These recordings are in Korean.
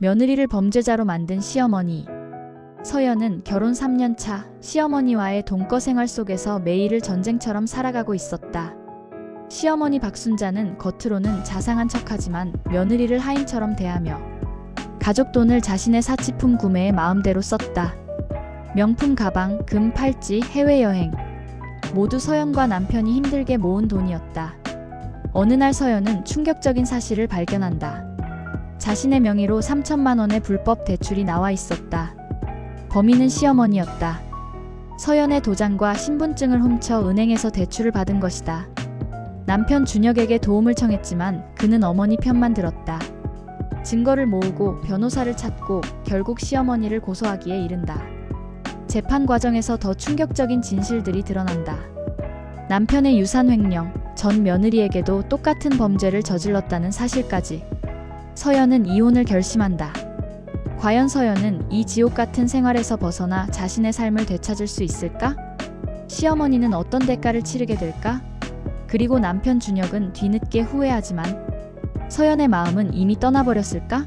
며느리를 범죄자로 만든 시어머니. 서연은 결혼 3년 차 시어머니와의 동거 생활 속에서 매일을 전쟁처럼 살아가고 있었다. 시어머니 박순자는 겉으로는 자상한 척하지만 며느리를 하인처럼 대하며 가족 돈을 자신의 사치품 구매에 마음대로 썼다. 명품 가방, 금 팔찌, 해외여행. 모두 서연과 남편이 힘들게 모은 돈이었다. 어느 날 서연은 충격적인 사실을 발견한다. 자신의 명의로 3천만 원의 불법 대출이 나와 있었다. 범인은 시어머니였다. 서연의 도장과 신분증을 훔쳐 은행에서 대출을 받은 것이다. 남편 준혁에게 도움을 청했지만 그는 어머니 편만 들었다. 증거를 모으고 변호사를 찾고 결국 시어머니를 고소하기에 이른다. 재판 과정에서 더 충격적인 진실들이 드러난다. 남편의 유산 횡령, 전 며느리에게도 똑같은 범죄를 저질렀다는 사실까지. 서연은 이혼을 결심한다. 과연 서연은 이 지옥 같은 생활에서 벗어나 자신의 삶을 되찾을 수 있을까? 시어머니는 어떤 대가를 치르게 될까? 그리고 남편 준혁은 뒤늦게 후회하지만 서연의 마음은 이미 떠나버렸을까?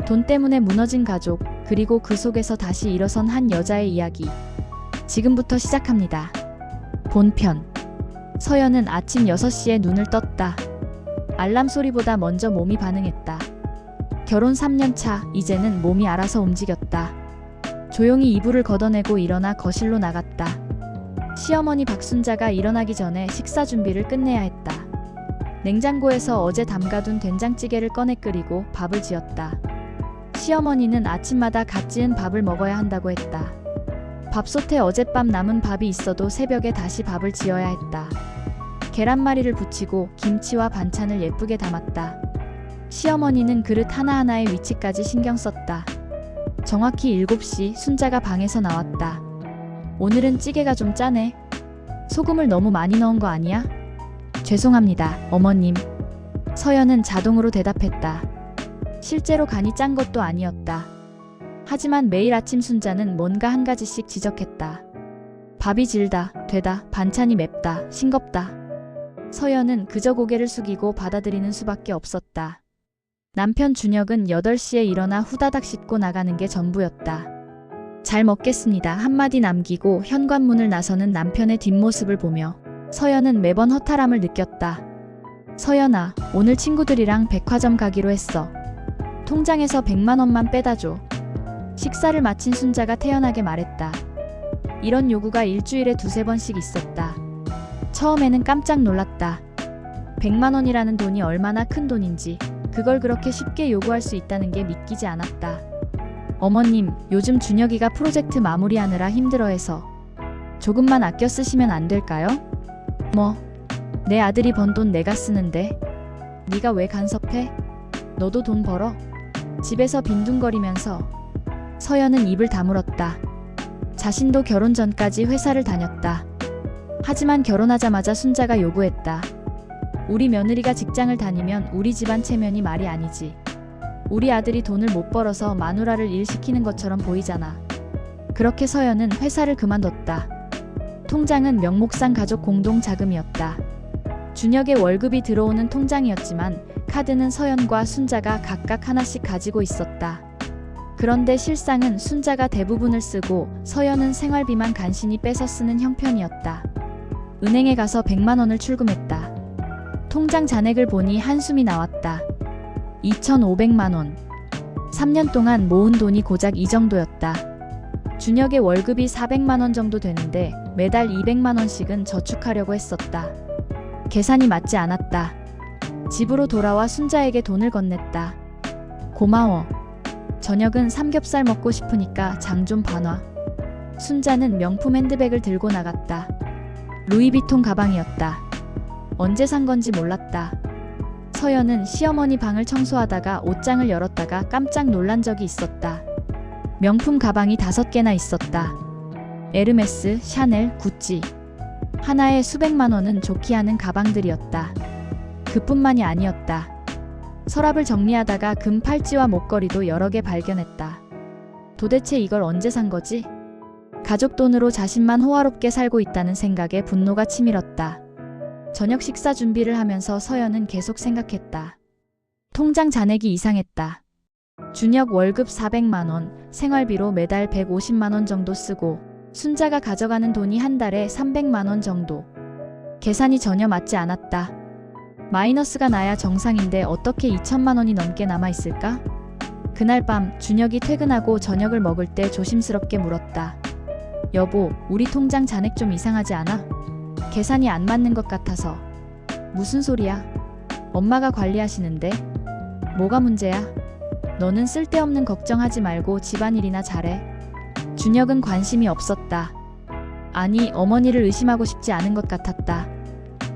돈 때문에 무너진 가족, 그리고 그 속에서 다시 일어선 한 여자의 이야기. 지금부터 시작합니다. 본편. 서연은 아침 6시에 눈을 떴다. 알람 소리보다 먼저 몸이 반응했다. 결혼 3년 차, 이제는 몸이 알아서 움직였다. 조용히 이불을 걷어내고 일어나 거실로 나갔다. 시어머니 박순자가 일어나기 전에 식사 준비를 끝내야 했다. 냉장고에서 어제 담가둔 된장찌개를 꺼내 끓이고 밥을 지었다. 시어머니는 아침마다 갓 지은 밥을 먹어야 한다고 했다. 밥솥에 어젯밤 남은 밥이 있어도 새벽에 다시 밥을 지어야 했다. 계란말이를 부치고 김치와 반찬을 예쁘게 담았다. 시어머니는 그릇 하나하나의 위치까지 신경 썼다. 정확히 7시 순자가 방에서 나왔다. 오늘은 찌개가 좀 짜네. 소금을 너무 많이 넣은 거 아니야? 죄송합니다, 어머님. 서연은 자동으로 대답했다. 실제로 간이 짠 것도 아니었다. 하지만 매일 아침 순자는 뭔가 한 가지씩 지적했다. 밥이 질다, 되다, 반찬이 맵다, 싱겁다. 서연은 그저 고개를 숙이고 받아들이는 수밖에 없었다. 남편 준혁은 8시에 일어나 후다닥 씻고 나가는 게 전부였다. 잘 먹겠습니다 한마디 남기고 현관문을 나서는 남편의 뒷모습을 보며 서연은 매번 허탈함을 느꼈다. 서연아, 오늘 친구들이랑 백화점 가기로 했어. 통장에서 100만 원만 빼다 줘. 식사를 마친 순자가 태연하게 말했다. 이런 요구가 일주일에 2~3번씩 있었다. 처음에는 깜짝 놀랐다. 100만 원이라는 돈이 얼마나 큰 돈인지, 그걸 그렇게 쉽게 요구할 수 있다는 게 믿기지 않았다. 어머님, 요즘 준혁이가 프로젝트 마무리하느라 힘들어해서 조금만 아껴 쓰시면 안 될까요? 뭐, 내 아들이 번 돈 내가 쓰는데 네가 왜 간섭해? 너도 돈 벌어. 집에서 빈둥거리면서. 서연은 입을 다물었다. 자신도 결혼 전까지 회사를 다녔다. 하지만 결혼하자마자 순자가 요구했다. 우리 며느리가 직장을 다니면 우리 집안 체면이 말이 아니지. 우리 아들이 돈을 못 벌어서 마누라를 일 시키는 것처럼 보이잖아. 그렇게 서연은 회사를 그만뒀다. 통장은 명목상 가족 공동 자금이었다. 준혁의 월급이 들어오는 통장이었지만 카드는 서연과 순자가 각각 하나씩 가지고 있었다. 그런데 실상은 순자가 대부분을 쓰고 서연은 생활비만 간신히 빼서 쓰는 형편이었다. 은행에 가서 100만 원을 출금했다. 통장 잔액을 보니 한숨이 나왔다. 2,500만 원. 3년 동안 모은 돈이 고작 이 정도였다. 준혁의 월급이 400만 원 정도 되는데 매달 200만 원씩은 저축하려고 했었다. 계산이 맞지 않았다. 집으로 돌아와 순자에게 돈을 건넸다. 고마워. 저녁은 삼겹살 먹고 싶으니까 장 좀 봐놔. 순자는 명품 핸드백을 들고 나갔다. 루이비통 가방이었다. 언제 산 건지 몰랐다. 서연은 시어머니 방을 청소하다가 옷장을 열었다가 깜짝 놀란 적이 있었다. 명품 가방이 5개나 있었다. 에르메스, 샤넬, 구찌. 하나에 수백만 원은 좋게 하는 가방들이었다. 그뿐만이 아니었다. 서랍을 정리하다가 금 팔찌와 목걸이도 여러 개 발견했다. 도대체 이걸 언제 산 거지? 가족 돈으로 자신만 호화롭게 살고 있다는 생각에 분노가 치밀었다. 저녁 식사 준비를 하면서 서연은 계속 생각했다. 통장 잔액이 이상했다. 준혁 월급 400만 원, 생활비로 매달 150만 원 정도 쓰고 순자가 가져가는 돈이 한 달에 300만 원 정도. 계산이 전혀 맞지 않았다. 마이너스가 나야 정상인데 어떻게 2천만 원이 넘게 남아 있을까? 그날 밤 준혁이 퇴근하고 저녁을 먹을 때 조심스럽게 물었다. 여보, 우리 통장 잔액 좀 이상하지 않아? 계산이 안 맞는 것 같아서. 무슨 소리야? 엄마가 관리하시는데. 뭐가 문제야? 너는 쓸데없는 걱정하지 말고 집안일이나 잘해. 준혁은 관심이 없었다. 아니, 어머니를 의심하고 싶지 않은 것 같았다.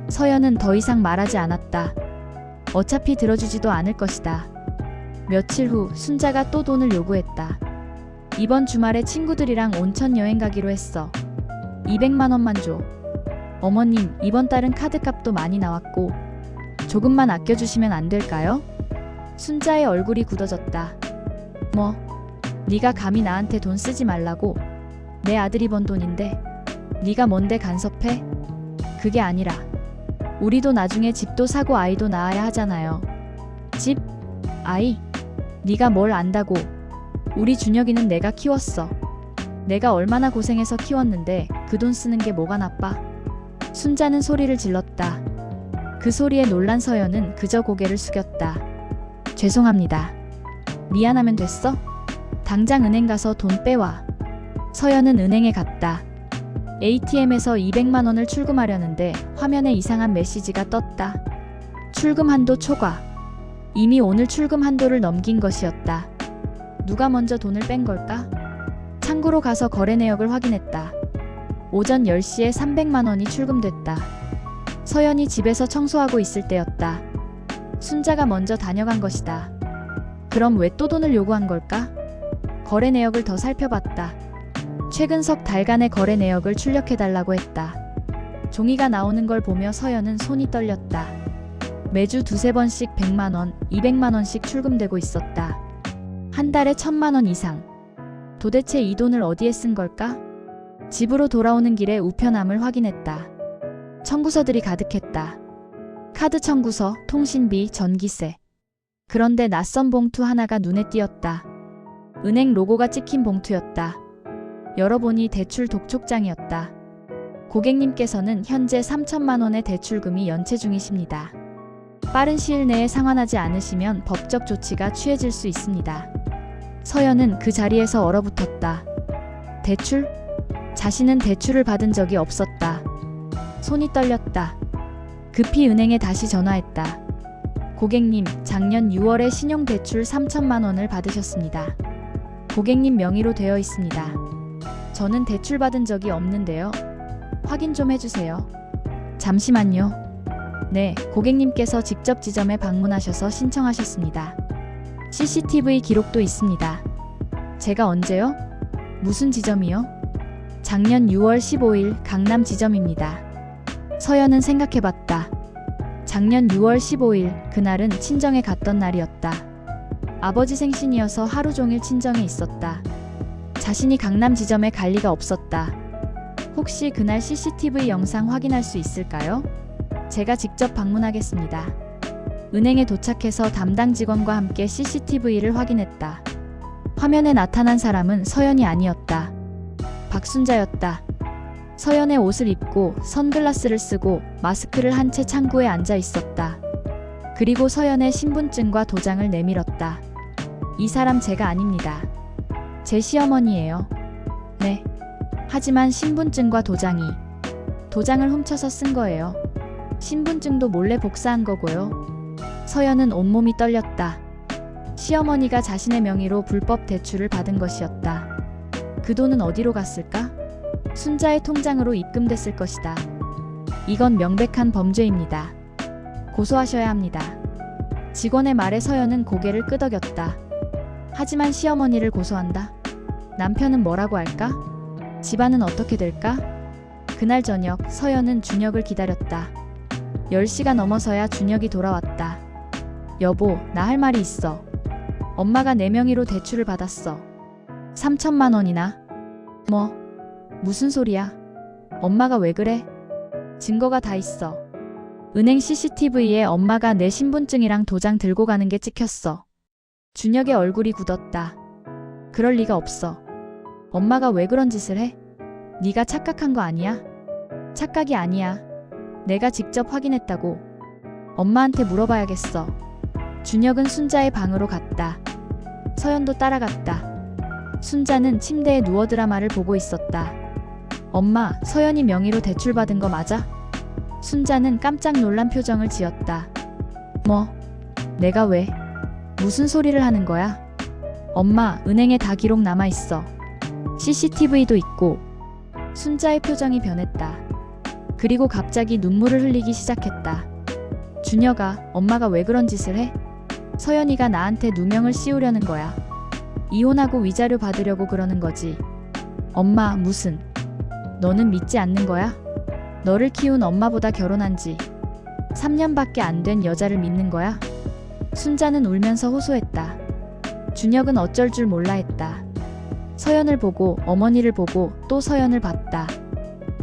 서연은 더 이상 말하지 않았다. 어차피 들어주지도 않을 것이다. 며칠 후 순자가 또 돈을 요구했다. 이번 주말에 친구들이랑 온천 여행 가기로 했어. 200만 원만 줘. 어머님, 이번 달은 카드값도 많이 나왔고 조금만 아껴주시면 안 될까요? 순자의 얼굴이 굳어졌다. 뭐? 네가 감히 나한테 돈 쓰지 말라고? 내 아들이 번 돈인데 네가 뭔데 간섭해? 그게 아니라 우리도 나중에 집도 사고 아이도 낳아야 하잖아요. 집? 아이? 네가 뭘 안다고. 우리 준혁이는 내가 키웠어. 내가 얼마나 고생해서 키웠는데 그 돈 쓰는 게 뭐가 나빠? 순자는 소리를 질렀다. 그 소리에 놀란 서연은 그저 고개를 숙였다. 죄송합니다. 미안하면 됐어? 당장 은행 가서 돈 빼와. 서연은 은행에 갔다. ATM에서 200만 원을 출금하려는데 화면에 이상한 메시지가 떴다. 출금 한도 초과. 이미 오늘 출금 한도를 넘긴 것이었다. 누가 먼저 돈을 뺀 걸까? 창구로 가서 거래 내역을 확인했다. 오전 10시에 300만 원이 출금됐다. 서연이 집에서 청소하고 있을 때였다. 순자가 먼저 다녀간 것이다. 그럼 왜 또 돈을 요구한 걸까? 거래 내역을 더 살펴봤다. 최근 석 달간의 거래 내역을 출력해달라고 했다. 종이가 나오는 걸 보며 서연은 손이 떨렸다. 매주 두세 번씩 100만 원, 200만 원씩 출금되고 있었다. 한 달에 1000만 원 이상. 도대체 이 돈을 어디에 쓴 걸까? 집으로 돌아오는 길에 우편함을 확인했다. 청구서들이 가득했다. 카드 청구서, 통신비, 전기세. 그런데 낯선 봉투 하나가 눈에 띄었다. 은행 로고가 찍힌 봉투였다. 열어보니 대출 독촉장이었다. 고객님께서는 현재 3천만 원의 대출금이 연체 중이십니다. 빠른 시일 내에 상환하지 않으시면 법적 조치가 취해질 수 있습니다. 서연은 그 자리에서 얼어붙었다. 대출? 자신은 대출을 받은 적이 없었다. 손이 떨렸다. 급히 은행에 다시 전화했다. 고객님, 작년 6월에 신용대출 3천만 원을 받으셨습니다. 고객님 명의로 되어 있습니다. 저는 대출 받은 적이 없는데요. 확인 좀 해주세요. 잠시만요. 네, 고객님께서 직접 지점에 방문하셔서 신청하셨습니다. CCTV 기록도 있습니다. 제가 언제요? 무슨 지점이요? 작년 6월 15일 강남 지점입니다. 서연은 생각해봤다. 작년 6월 15일, 그날은 친정에 갔던 날이었다. 아버지 생신이어서 하루 종일 친정에 있었다. 자신이 강남 지점에 갈 리가 없었다. 혹시 그날 CCTV 영상 확인할 수 있을까요? 제가 직접 방문하겠습니다. 은행에 도착해서 담당 직원과 함께 CCTV를 확인했다. 화면에 나타난 사람은 서연이 아니었다. 박순자였다. 서연의 옷을 입고 선글라스를 쓰고 마스크를 한 채 창구에 앉아 있었다. 그리고 서연의 신분증과 도장을 내밀었다. 이 사람 제가 아닙니다. 제 시어머니예요. 네. 하지만 신분증과 도장을 훔쳐서 쓴 거예요. 신분증도 몰래 복사한 거고요. 서연은 온몸이 떨렸다. 시어머니가 자신의 명의로 불법 대출을 받은 것이었다. 그 돈은 어디로 갔을까? 순자의 통장으로 입금됐을 것이다. 이건 명백한 범죄입니다. 고소하셔야 합니다. 직원의 말에 서연은 고개를 끄덕였다. 하지만 시어머니를 고소한다? 남편은 뭐라고 할까? 집안은 어떻게 될까? 그날 저녁 서연은 준혁을 기다렸다. 10시가 넘어서야 준혁이 돌아왔다. 여보, 나 할 말이 있어. 엄마가 내 명의로 대출을 받았어. 3천만 원이나. 뭐? 무슨 소리야? 엄마가 왜 그래? 증거가 다 있어. 은행 CCTV에 엄마가 내 신분증이랑 도장 들고 가는 게 찍혔어. 준혁의 얼굴이 굳었다. 그럴 리가 없어. 엄마가 왜 그런 짓을 해? 네가 착각한 거 아니야? 착각이 아니야. 내가 직접 확인했다고. 엄마한테 물어봐야겠어. 준혁은 순자의 방으로 갔다. 서연도 따라갔다. 순자는 침대에 누워 드라마를 보고 있었다. 엄마, 서연이 명의로 대출받은 거 맞아? 순자는 깜짝 놀란 표정을 지었다. 뭐? 내가 왜? 무슨 소리를 하는 거야? 엄마, 은행에 다 기록 남아있어. CCTV도 있고. 순자의 표정이 변했다. 그리고 갑자기 눈물을 흘리기 시작했다. 준혁아, 엄마가 왜 그런 짓을 해? 서연이가 나한테 누명을 씌우려는 거야. 이혼하고 위자료 받으려고 그러는 거지. 엄마, 무슨. 너는 믿지 않는 거야? 너를 키운 엄마보다 결혼한 지 3년밖에 안 된 여자를 믿는 거야? 순자는 울면서 호소했다. 준혁은 어쩔 줄 몰라 했다. 서연을 보고 어머니를 보고 또 서연을 봤다.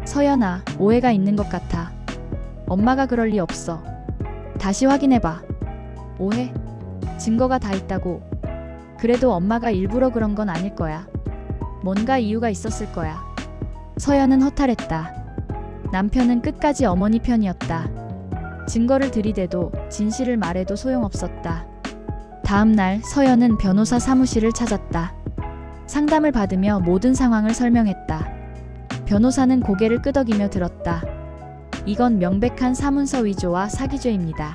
서연아, 오해가 있는 것 같아. 엄마가 그럴 리 없어. 다시 확인해봐. 오해? 증거가 다 있다고. 그래도 엄마가 일부러 그런 건 아닐 거야. 뭔가 이유가 있었을 거야. 서연은 허탈했다. 남편은 끝까지 어머니 편이었다. 증거를 들이대도 진실을 말해도 소용없었다. 다음 날 서연은 변호사 사무실을 찾았다. 상담을 받으며 모든 상황을 설명했다. 변호사는 고개를 끄덕이며 들었다. 이건 명백한 사문서 위조와 사기죄입니다.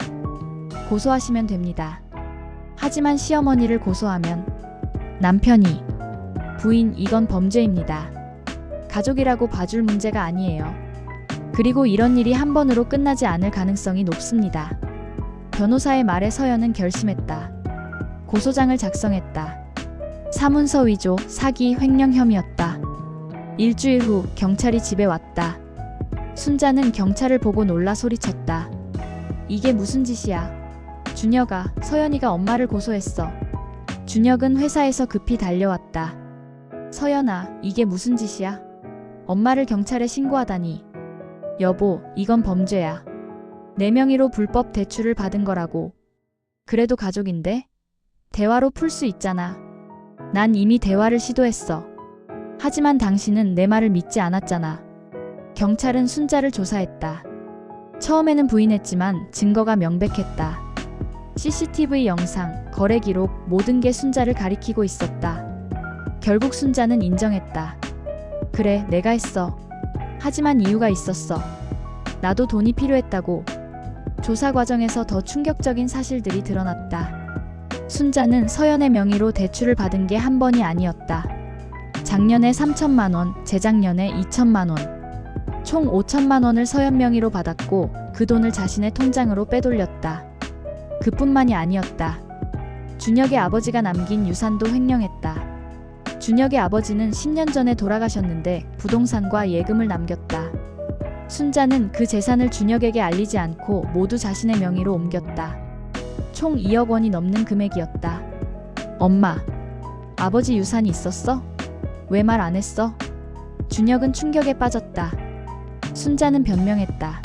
고소하시면 됩니다. 하지만 시어머니를 고소하면 남편이 부인, 이건 범죄입니다. 가족이라고 봐줄 문제가 아니에요. 그리고 이런 일이 한 번으로 끝나지 않을 가능성이 높습니다. 변호사의 말에 서연은 결심했다. 고소장을 작성했다. 사문서 위조, 사기, 횡령 혐의였다. 일주일 후 경찰이 집에 왔다. 순자는 경찰을 보고 놀라 소리쳤다. 이게 무슨 짓이야? 준혁아, 서연이가 엄마를 고소했어. 준혁은 회사에서 급히 달려왔다. 서연아, 이게 무슨 짓이야? 엄마를 경찰에 신고하다니. 여보, 이건 범죄야. 내 명의로 불법 대출을 받은 거라고. 그래도 가족인데? 대화로 풀 수 있잖아. 난 이미 대화를 시도했어. 하지만 당신은 내 말을 믿지 않았잖아. 경찰은 순자를 조사했다. 처음에는 부인했지만 증거가 명백했다. CCTV 영상, 거래 기록, 모든 게 순자를 가리키고 있었다. 결국 순자는 인정했다. 그래, 내가 했어. 하지만 이유가 있었어. 나도 돈이 필요했다고. 조사 과정에서 더 충격적인 사실들이 드러났다. 순자는 서연의 명의로 대출을 받은 게 한 번이 아니었다. 작년에 3천만 원, 재작년에 2천만 원. 총 5천만 원을 서연 명의로 받았고 그 돈을 자신의 통장으로 빼돌렸다. 그뿐만이 아니었다. 준혁의 아버지가 남긴 유산도 횡령했다. 준혁의 아버지는 10년 전에 돌아가셨는데 부동산과 예금을 남겼다. 순자는 그 재산을 준혁에게 알리지 않고 모두 자신의 명의로 옮겼다. 총 2억 원이 넘는 금액이었다. 엄마, 아버지 유산이 있었어? 왜 말 안 했어? 준혁은 충격에 빠졌다. 순자는 변명했다.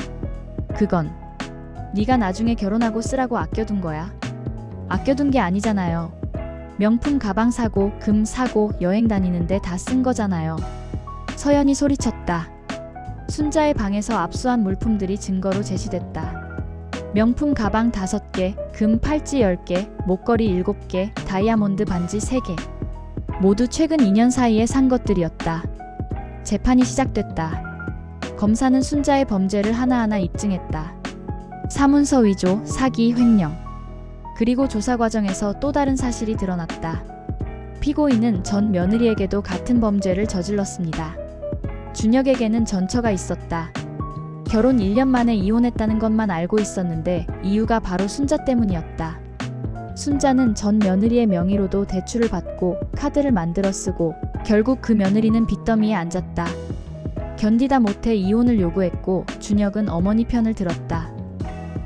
그건 네가 나중에 결혼하고 쓰라고 아껴둔 거야. 아껴둔 게 아니잖아요. 명품 가방 사고, 금 사고, 여행 다니는데 다 쓴 거잖아요. 서연이 소리쳤다. 순자의 방에서 압수한 물품들이 증거로 제시됐다. 명품 가방 5개, 금 팔찌 10개, 목걸이 7개, 다이아몬드 반지 3개. 모두 최근 2년 사이에 산 것들이었다. 재판이 시작됐다. 검사는 순자의 범죄를 하나하나 입증했다. 사문서 위조, 사기, 횡령. 그리고 조사 과정에서 또 다른 사실이 드러났다. 피고인은 전 며느리에게도 같은 범죄를 저질렀습니다. 준혁에게는 전처가 있었다. 결혼 1년 만에 이혼했다는 것만 알고 있었는데 이유가 바로 순자 때문이었다. 순자는 전 며느리의 명의로도 대출을 받고 카드를 만들어 쓰고 결국 그 며느리는 빚더미에 앉았다. 견디다 못해 이혼을 요구했고 준혁은 어머니 편을 들었다.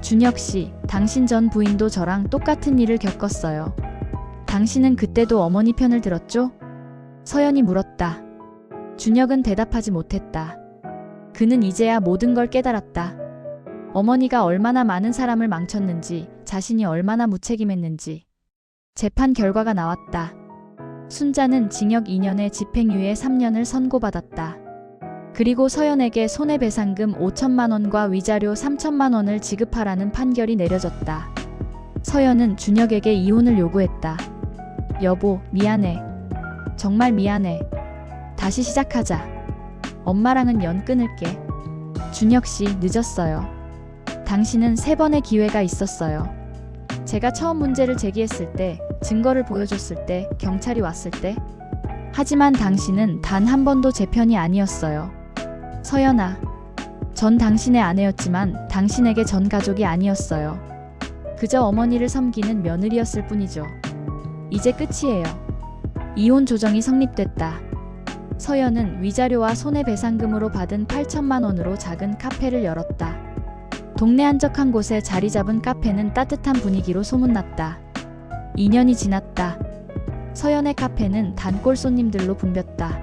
준혁 씨, 당신 전 부인도 저랑 똑같은 일을 겪었어요. 당신은 그때도 어머니 편을 들었죠? 서연이 물었다. 준혁은 대답하지 못했다. 그는 이제야 모든 걸 깨달았다. 어머니가 얼마나 많은 사람을 망쳤는지, 자신이 얼마나 무책임했는지. 재판 결과가 나왔다. 순자는 징역 2년에 집행유예 3년을 선고받았다. 그리고 서연에게 손해배상금 5천만 원과 위자료 3천만 원을 지급하라는 판결이 내려졌다. 서연은 준혁에게 이혼을 요구했다. 여보, 미안해. 정말 미안해. 다시 시작하자. 엄마랑은 연 끊을게. 준혁 씨, 늦었어요. 당신은 3번의 기회가 있었어요. 제가 처음 문제를 제기했을 때, 증거를 보여줬을 때, 경찰이 왔을 때. 하지만 당신은 단 한 번도 제 편이 아니었어요. 서연아, 전 당신의 아내였지만 당신에게 전 가족이 아니었어요. 그저 어머니를 섬기는 며느리였을 뿐이죠. 이제 끝이에요. 이혼 조정이 성립됐다. 서연은 위자료와 손해배상금으로 받은 8천만 원으로 작은 카페를 열었다. 동네 한적한 곳에 자리 잡은 카페는 따뜻한 분위기로 소문났다. 2년이 지났다. 서연의 카페는 단골 손님들로 붐볐다.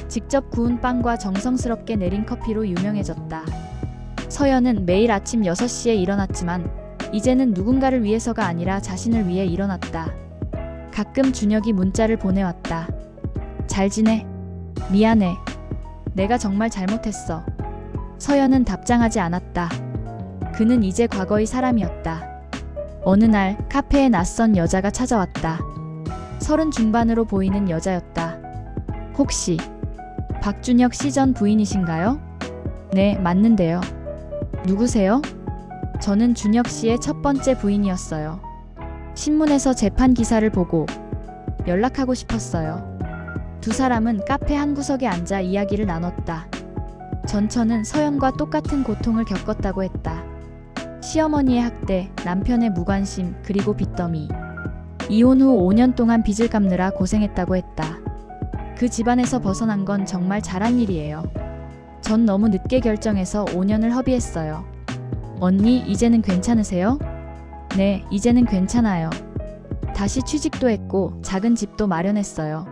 직접 구운 빵과 정성스럽게 내린 커피로 유명해졌다. 서연은 매일 아침 6시에 일어났지만 이제는 누군가를 위해서가 아니라 자신을 위해 일어났다. 가끔 준혁이 문자를 보내왔다. 잘 지내? 미안해. 내가 정말 잘못했어. 서연은 답장하지 않았다. 그는 이제 과거의 사람이었다. 어느 날 카페에 낯선 여자가 찾아왔다. 30 중반으로 보이는 여자였다. 혹시 박준혁 씨 전 부인이신가요? 네, 맞는데요. 누구세요? 저는 준혁 씨의 첫 번째 부인이었어요. 신문에서 재판 기사를 보고 연락하고 싶었어요. 두 사람은 카페 한 구석에 앉아 이야기를 나눴다. 전처는 서연과 똑같은 고통을 겪었다고 했다. 시어머니의 학대, 남편의 무관심, 그리고 빚더미. 이혼 후 5년 동안 빚을 갚느라 고생했다고 했다. 그 집안에서 벗어난 건 정말 잘한 일이에요. 전 너무 늦게 결정해서 5년을 허비했어요. 언니, 이제는 괜찮으세요? 네, 이제는 괜찮아요. 다시 취직도 했고 작은 집도 마련했어요.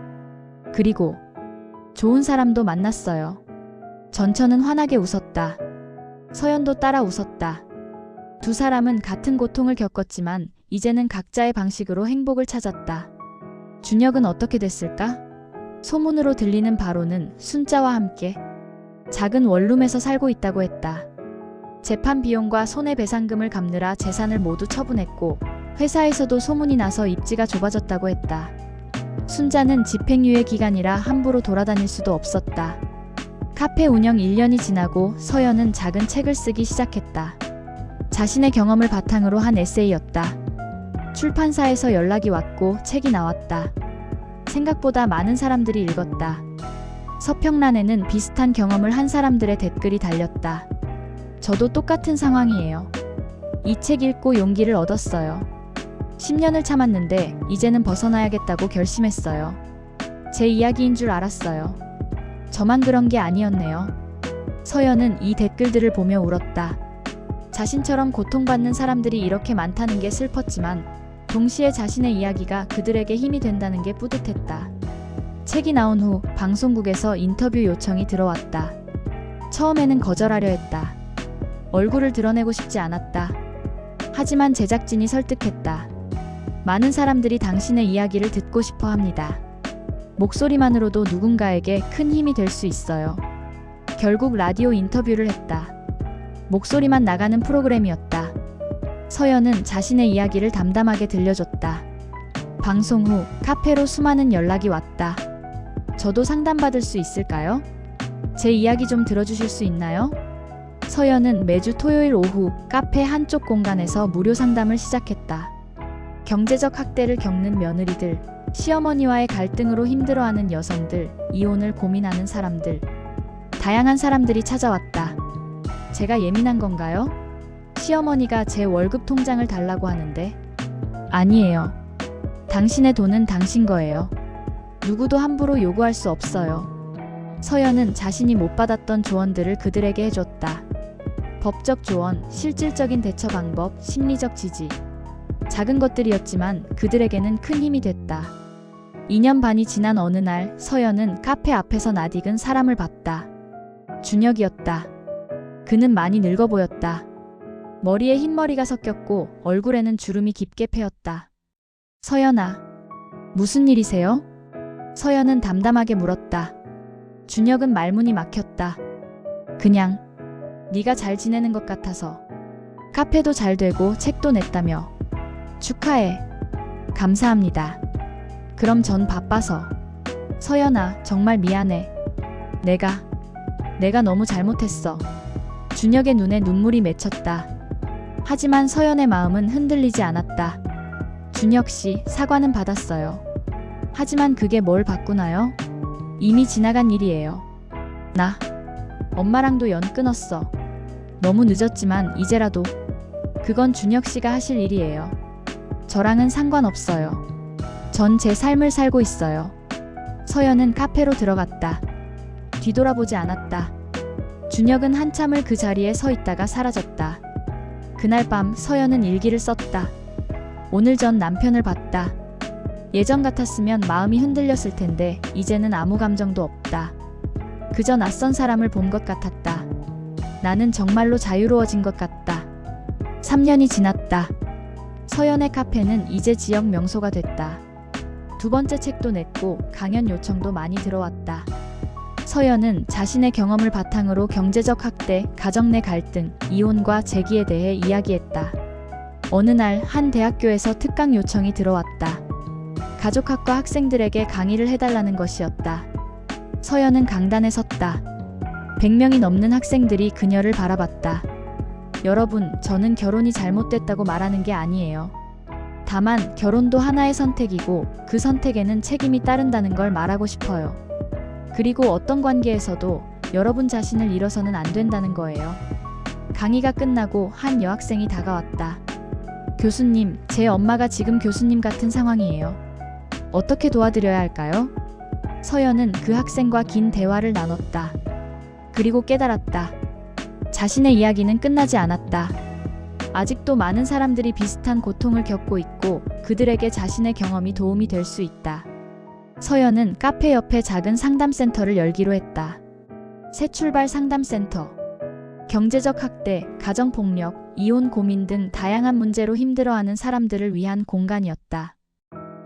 그리고 좋은 사람도 만났어요. 전처는 환하게 웃었다. 서연도 따라 웃었다. 두 사람은 같은 고통을 겪었지만 이제는 각자의 방식으로 행복을 찾았다. 준혁은 어떻게 됐을까? 소문으로 들리는 바로는 순자와 함께 작은 원룸에서 살고 있다고 했다. 재판 비용과 손해배상금을 갚느라 재산을 모두 처분했고 회사에서도 소문이 나서 입지가 좁아졌다고 했다. 순자는 집행유예 기간이라 함부로 돌아다닐 수도 없었다. 카페 운영 1년이 지나고 서연은 작은 책을 쓰기 시작했다. 자신의 경험을 바탕으로 한 에세이였다. 출판사에서 연락이 왔고 책이 나왔다. 생각보다 많은 사람들이 읽었다. 서평란에는 비슷한 경험을 한 사람들의 댓글이 달렸다. 저도 똑같은 상황이에요. 이 책 읽고 용기를 얻었어요. 10년을 참았는데 이제는 벗어나야겠다고 결심했어요. 제 이야기인 줄 알았어요. 저만 그런 게 아니었네요. 서연은 이 댓글들을 보며 울었다. 자신처럼 고통받는 사람들이 이렇게 많다는 게 슬펐지만 동시에 자신의 이야기가 그들에게 힘이 된다는 게 뿌듯했다. 책이 나온 후 방송국에서 인터뷰 요청이 들어왔다. 처음에는 거절하려 했다. 얼굴을 드러내고 싶지 않았다. 하지만 제작진이 설득했다. 많은 사람들이 당신의 이야기를 듣고 싶어 합니다. 목소리만으로도 누군가에게 큰 힘이 될 수 있어요. 결국 라디오 인터뷰를 했다. 목소리만 나가는 프로그램이었다. 서연은 자신의 이야기를 담담하게 들려줬다. 방송 후 카페로 수많은 연락이 왔다. 저도 상담받을 수 있을까요? 제 이야기 좀 들어주실 수 있나요? 서연은 매주 토요일 오후 카페 한쪽 공간에서 무료 상담을 시작했다. 경제적 학대를 겪는 며느리들, 시어머니와의 갈등으로 힘들어하는 여성들, 이혼을 고민하는 사람들, 다양한 사람들이 찾아왔다. 제가 예민한 건가요? 시어머니가 제 월급 통장을 달라고 하는데. 아니에요. 당신의 돈은 당신 거예요. 누구도 함부로 요구할 수 없어요. 서연은 자신이 못 받았던 조언들을 그들에게 해줬다. 법적 조언, 실질적인 대처 방법, 심리적 지지. 작은 것들이었지만 그들에게는 큰 힘이 됐다. 2년 반이 지난 어느 날 서연은 카페 앞에서 낯익은 사람을 봤다. 준혁이었다. 그는 많이 늙어 보였다. 머리에 흰머리가 섞였고 얼굴에는 주름이 깊게 패였다. 서연아, 무슨 일이세요? 서연은 담담하게 물었다. 준혁은 말문이 막혔다. 그냥 네가 잘 지내는 것 같아서. 카페도 잘 되고 책도 냈다며. 축하해. 감사합니다. 그럼 전 바빠서. 서연아, 정말 미안해. 내가 너무 잘못했어. 준혁의 눈에 눈물이 맺혔다. 하지만 서연의 마음은 흔들리지 않았다. 준혁 씨, 사과는 받았어요. 하지만 그게 뭘 바꾸나요? 이미 지나간 일이에요. 나 엄마랑도 연 끊었어. 너무 늦었지만 이제라도. 그건 준혁 씨가 하실 일이에요. 저랑은 상관없어요. 전 제 삶을 살고 있어요. 서연은 카페로 들어갔다. 뒤돌아보지 않았다. 준혁은 한참을 그 자리에 서 있다가 사라졌다. 그날 밤 서연은 일기를 썼다. 오늘 전 남편을 봤다. 예전 같았으면 마음이 흔들렸을 텐데 이제는 아무 감정도 없다. 그저 낯선 사람을 본 것 같았다. 나는 정말로 자유로워진 것 같다. 3년이 지났다. 서연의 카페는 이제 지역 명소가 됐다. 두 번째 책도 냈고 강연 요청도 많이 들어왔다. 서연은 자신의 경험을 바탕으로 경제적 학대, 가정 내 갈등, 이혼과 재기에 대해 이야기했다. 어느 날 한 대학교에서 특강 요청이 들어왔다. 가족학과 학생들에게 강의를 해달라는 것이었다. 서연은 강단에 섰다. 100명이 넘는 학생들이 그녀를 바라봤다. 여러분, 저는 결혼이 잘못됐다고 말하는 게 아니에요. 다만 결혼도 하나의 선택이고 그 선택에는 책임이 따른다는 걸 말하고 싶어요. 그리고 어떤 관계에서도 여러분 자신을 잃어서는 안 된다는 거예요. 강의가 끝나고 한 여학생이 다가왔다. 교수님, 제 엄마가 지금 교수님 같은 상황이에요. 어떻게 도와드려야 할까요? 서연은 그 학생과 긴 대화를 나눴다. 그리고 깨달았다. 자신의 이야기는 끝나지 않았다. 아직도 많은 사람들이 비슷한 고통을 겪고 있고 그들에게 자신의 경험이 도움이 될 수 있다. 서연은 카페 옆에 작은 상담센터를 열기로 했다. 새 출발 상담센터. 경제적 학대, 가정폭력, 이혼 고민 등 다양한 문제로 힘들어하는 사람들을 위한 공간이었다.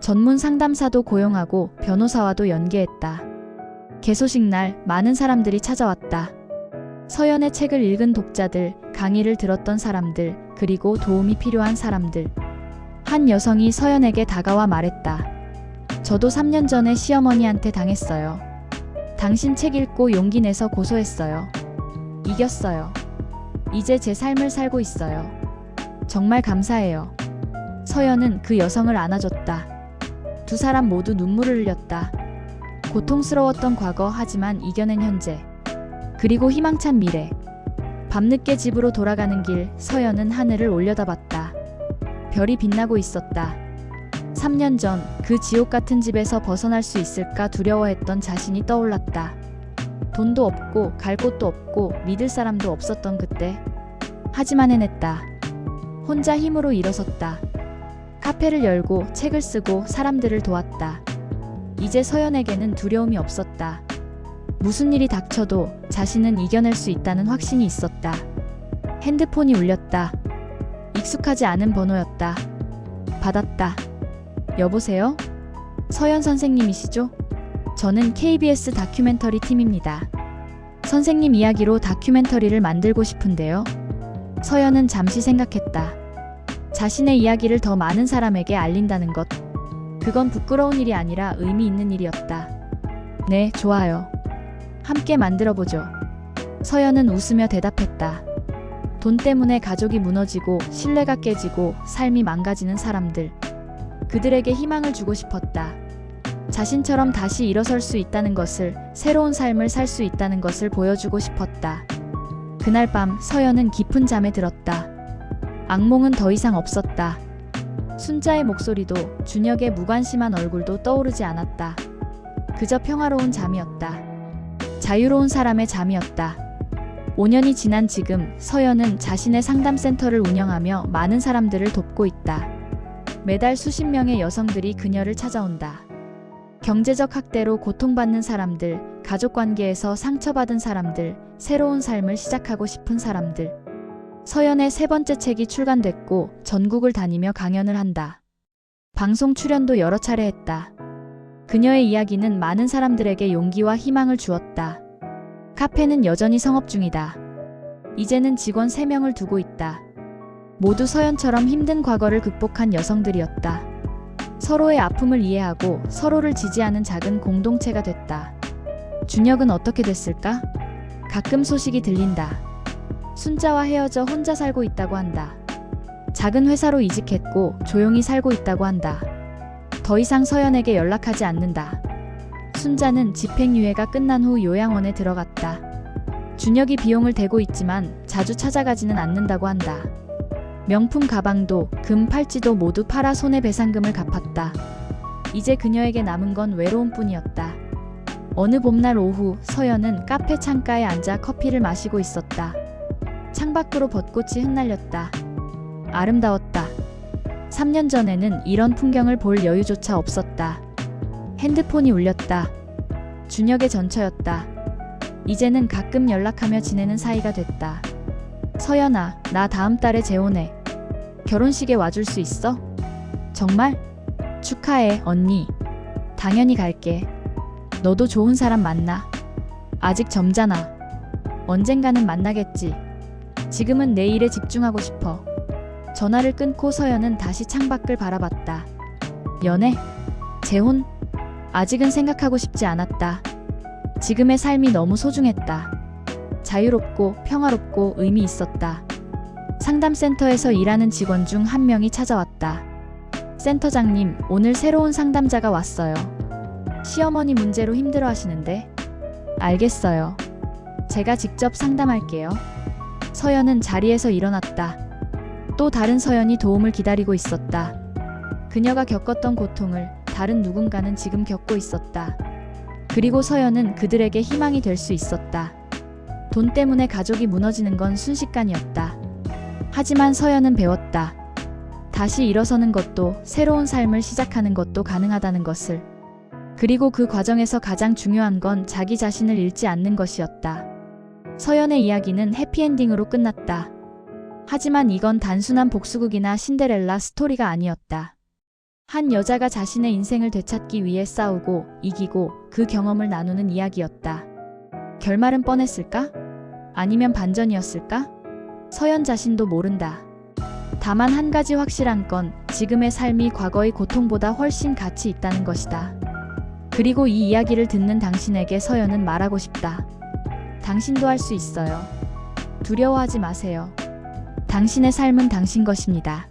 전문 상담사도 고용하고 변호사와도 연계했다. 개소식 날 많은 사람들이 찾아왔다. 서연의 책을 읽은 독자들, 강의를 들었던 사람들, 그리고 도움이 필요한 사람들. 한 여성이 서연에게 다가와 말했다. 저도 3년 전에 시어머니한테 당했어요. 당신 책 읽고 용기 내서 고소했어요. 이겼어요. 이제 제 삶을 살고 있어요. 정말 감사해요. 서연은 그 여성을 안아줬다. 두 사람 모두 눈물을 흘렸다. 고통스러웠던 과거, 하지만 이겨낸 현재. 그리고 희망찬 미래. 밤늦게 집으로 돌아가는 길, 서연은 하늘을 올려다봤다. 별이 빛나고 있었다. 3년 전 그 지옥 같은 집에서 벗어날 수 있을까 두려워했던 자신이 떠올랐다. 돈도 없고 갈 곳도 없고 믿을 사람도 없었던 그때. 하지만 해냈다. 혼자 힘으로 일어섰다. 카페를 열고 책을 쓰고 사람들을 도왔다. 이제 서연에게는 두려움이 없었다. 무슨 일이 닥쳐도 자신은 이겨낼 수 있다는 확신이 있었다. 핸드폰이 울렸다. 익숙하지 않은 번호였다. 받았다. 여보세요? 서연 선생님이시죠? 저는 KBS 다큐멘터리 팀입니다. 선생님 이야기로 다큐멘터리를 만들고 싶은데요. 서연은 잠시 생각했다. 자신의 이야기를 더 많은 사람에게 알린다는 것. 그건 부끄러운 일이 아니라 의미 있는 일이었다. 네, 좋아요. 함께 만들어보죠. 서연은 웃으며 대답했다. 돈 때문에 가족이 무너지고 신뢰가 깨지고 삶이 망가지는 사람들. 그들에게 희망을 주고 싶었다. 자신처럼 다시 일어설 수 있다는 것을, 새로운 삶을 살 수 있다는 것을 보여주고 싶었다. 그날 밤 서연은 깊은 잠에 들었다. 악몽은 더 이상 없었다. 순자의 목소리도, 준혁의 무관심한 얼굴도 떠오르지 않았다. 그저 평화로운 잠이었다. 자유로운 사람의 잠이었다. 5년이 지난 지금 서연은 자신의 상담센터를 운영하며 많은 사람들을 돕고 있다. 매달 수십 명의 여성들이 그녀를 찾아온다. 경제적 학대로 고통받는 사람들, 가족관계에서 상처받은 사람들, 새로운 삶을 시작하고 싶은 사람들. 서연의 세 번째 책이 출간됐고 전국을 다니며 강연을 한다. 방송 출연도 여러 차례 했다. 그녀의 이야기는 많은 사람들에게 용기와 희망을 주었다. 카페는 여전히 성업 중이다. 이제는 직원 3명을 두고 있다. 모두 서연처럼 힘든 과거를 극복한 여성들이었다. 서로의 아픔을 이해하고 서로를 지지하는 작은 공동체가 됐다. 준혁은 어떻게 됐을까? 가끔 소식이 들린다. 순자와 헤어져 혼자 살고 있다고 한다. 작은 회사로 이직했고 조용히 살고 있다고 한다. 더 이상 서연에게 연락하지 않는다. 순자는 집행유예가 끝난 후 요양원에 들어갔다. 준혁이 비용을 대고 있지만 자주 찾아가지는 않는다고 한다. 명품 가방도 금 팔찌도 모두 팔아 손해배상금을 갚았다. 이제 그녀에게 남은 건 외로움뿐이었다. 어느 봄날 오후 서연은 카페 창가에 앉아 커피를 마시고 있었다. 창밖으로 벚꽃이 흩날렸다. 아름다웠다. 3년 전에는 이런 풍경을 볼 여유조차 없었다. 핸드폰이 울렸다. 준혁의 전처였다. 이제는 가끔 연락하며 지내는 사이가 됐다. 서연아, 나 다음 달에 재혼해. 결혼식에 와줄 수 있어? 정말? 축하해, 언니. 당연히 갈게. 너도 좋은 사람 만나. 아직 젊잖아. 언젠가는 만나겠지. 지금은 내 일에 집중하고 싶어. 전화를 끊고 서연은 다시 창밖을 바라봤다. 연애? 재혼? 아직은 생각하고 싶지 않았다. 지금의 삶이 너무 소중했다. 자유롭고 평화롭고 의미 있었다. 상담센터에서 일하는 직원 중 한 명이 찾아왔다. 센터장님, 오늘 새로운 상담자가 왔어요. 시어머니 문제로 힘들어하시는데. 알겠어요. 제가 직접 상담할게요. 서연은 자리에서 일어났다. 또 다른 서연이 도움을 기다리고 있었다. 그녀가 겪었던 고통을 다른 누군가는 지금 겪고 있었다. 그리고 서연은 그들에게 희망이 될 수 있었다. 돈 때문에 가족이 무너지는 건 순식간이었다. 하지만 서연은 배웠다. 다시 일어서는 것도 새로운 삶을 시작하는 것도 가능하다는 것을. 그리고 그 과정에서 가장 중요한 건 자기 자신을 잃지 않는 것이었다. 서연의 이야기는 해피엔딩으로 끝났다. 하지만 이건 단순한 복수극이나 신데렐라 스토리가 아니었다. 한 여자가 자신의 인생을 되찾기 위해 싸우고 이기고 그 경험을 나누는 이야기였다. 결말은 뻔했을까? 아니면 반전이었을까? 서연 자신도 모른다. 다만 한 가지 확실한 건 지금의 삶이 과거의 고통보다 훨씬 가치 있다는 것이다. 그리고 이 이야기를 듣는 당신에게 서연은 말하고 싶다. 당신도 할 수 있어요. 두려워하지 마세요. 당신의 삶은 당신 것입니다.